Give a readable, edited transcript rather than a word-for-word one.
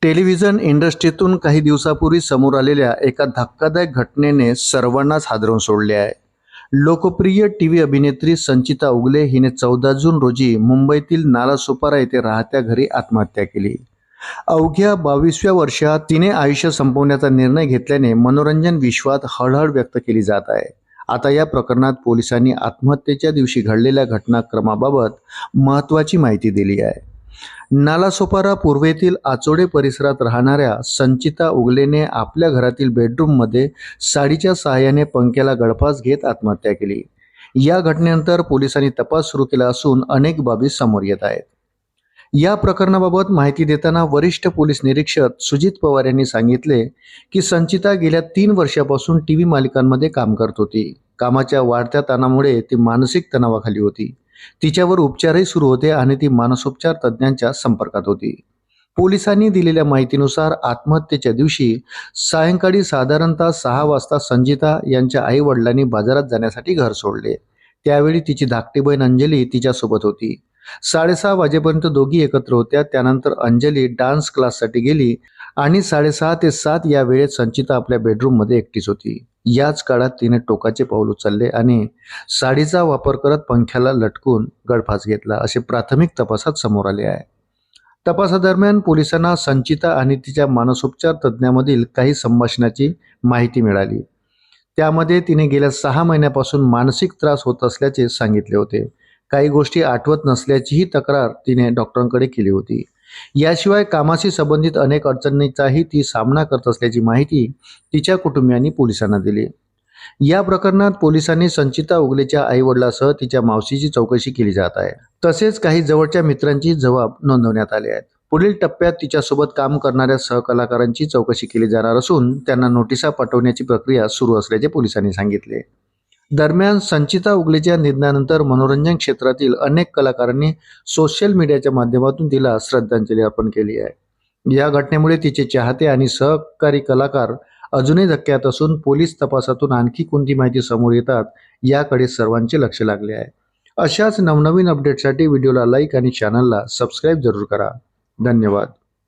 Television इंडस्ट्रीतून काही दिवसापूर्वी समोर आलेल्या एका धक्कादायक घटनेने सर्वांनाच हादरवून सोडले आहे. लोकप्रिय टीव्ही अभिनेत्री संचिता उगले हिने 14 जून रोजी मुंबईतील नालासोपारा येथे राहत्या घरी आत्महत्या केली. अवघ्या 22व्या वर्षात तिने आयुष्य संपवण्याचा निर्णय घेतल्याने मनोरंजन विश्वात हळहळ व्यक्त केली जात आहे. आता या प्रकरणात पोलिसांनी आत्महत्येच्या दिवशी घडलेल्या घटनाक्रमाबाबत महत्त्वाची माहिती दिली आहे. नालासोपारा पूर्वेतील आचोडे परिसरात राहणाऱ्या संचिता उगलेने आपल्या घरातील बेडरूममध्ये साडीच्या सहाय्याने पंख्याला गळफास घेत आत्महत्या केली. या घटनेनंतर पोलिसांनी तपास सुरू केला असून अनेक बाबी समोर येत आहेत. या प्रकरणाबाबत माहिती देताना वरिष्ठ पोलीस निरीक्षक सुजित पवार यांनी सांगितले की संचिता गेल्या 3 वर्षापासून टीव्ही मालिकांमध्ये काम करत होती. कामाच्या वाढत्या ताणामुळे ती मानसिक तणावाखाली होती. तिच्यावर उपचारही सुरू होते आणि ती मानसोपचार तज्ज्ञांच्या संपर्कात होती. पोलिसांनी दिलेल्या माहितीनुसार आत्महत्येच्या दिवशी सायंकाळी साधारणतः 6 वाजता संचिता यांच्या आई वडिलांनी बाजारात जाण्यासाठी घर सोडले. त्यावेळी तिची धाकटी बहीण अंजली तिच्यासोबत होती. 6:30 वाजेपर्यंत दोघी एकत्र होत्या. त्यानंतर अंजली डान्स क्लाससाठी गेली आणि 6:30 ते 7 या वेळेत संचिता आपल्या बेडरूममध्ये एकटीच होती. याच काळात तिने टोकाचे पाऊल उचलले आणि साडीचा वापर करत पंख्याला लटकून गळफास घेतला, असे प्राथमिक तपासात समोर आले आहे. तपासादरम्यान पोलिसांना संचिता आणि तिच्या मानसोपचार तज्ज्ञामधील काही संभाषणाची माहिती मिळाली. त्यामध्ये तिने गेल्या 6 महिन्यापासून मानसिक त्रास होत असल्याचे सांगितले होते. काही गोष्टी आठवत नसल्याचीही तक्रार तिने डॉक्टरांकडे केली होती. याशिवाय कामाशी संबंधित अनेक अडचणींचाही ती सामना करत असल्याची माहिती तिच्या कुटुंबियांनी पोलिसांना दिली. या प्रकरणात पोलिसांनी संचिता उगलेच्या आईवडिलांसह तिच्या मावशीची चौकशी केली जात आहे. तसेच काही जवळच्या मित्रांची जबाब नोंदवण्यात आले आहेत. पुढील टप्प्यात तिच्यासोबत काम करणाऱ्या सहकलाकारांची चौकशी केली जाणार असून त्यांना नोटिसा पाठवण्याची प्रक्रिया सुरू असल्याचे पोलिसांनी सांगितले. दरम्यान संचिता उगलेच्या निधनानंतर मनोरंजन क्षेत्रातील अनेक कलाकारांनी सोशल मीडियाच्या माध्यमातून तिला श्रद्धांजली अर्पण केली आहे. या घटनेमुळे तिचे चाहते आणि सहकारी कलाकार अजूनही धक्क्यात असून पोलीस तपासातून आणखी कोणती माहिती समोर येतात याकडे सर्वांचे लक्ष लागले आहे. अशाच नवनवीन अपडेटसाठी व्हिडिओला लाईक आणि चॅनलला सबस्क्राईब जरूर करा. धन्यवाद.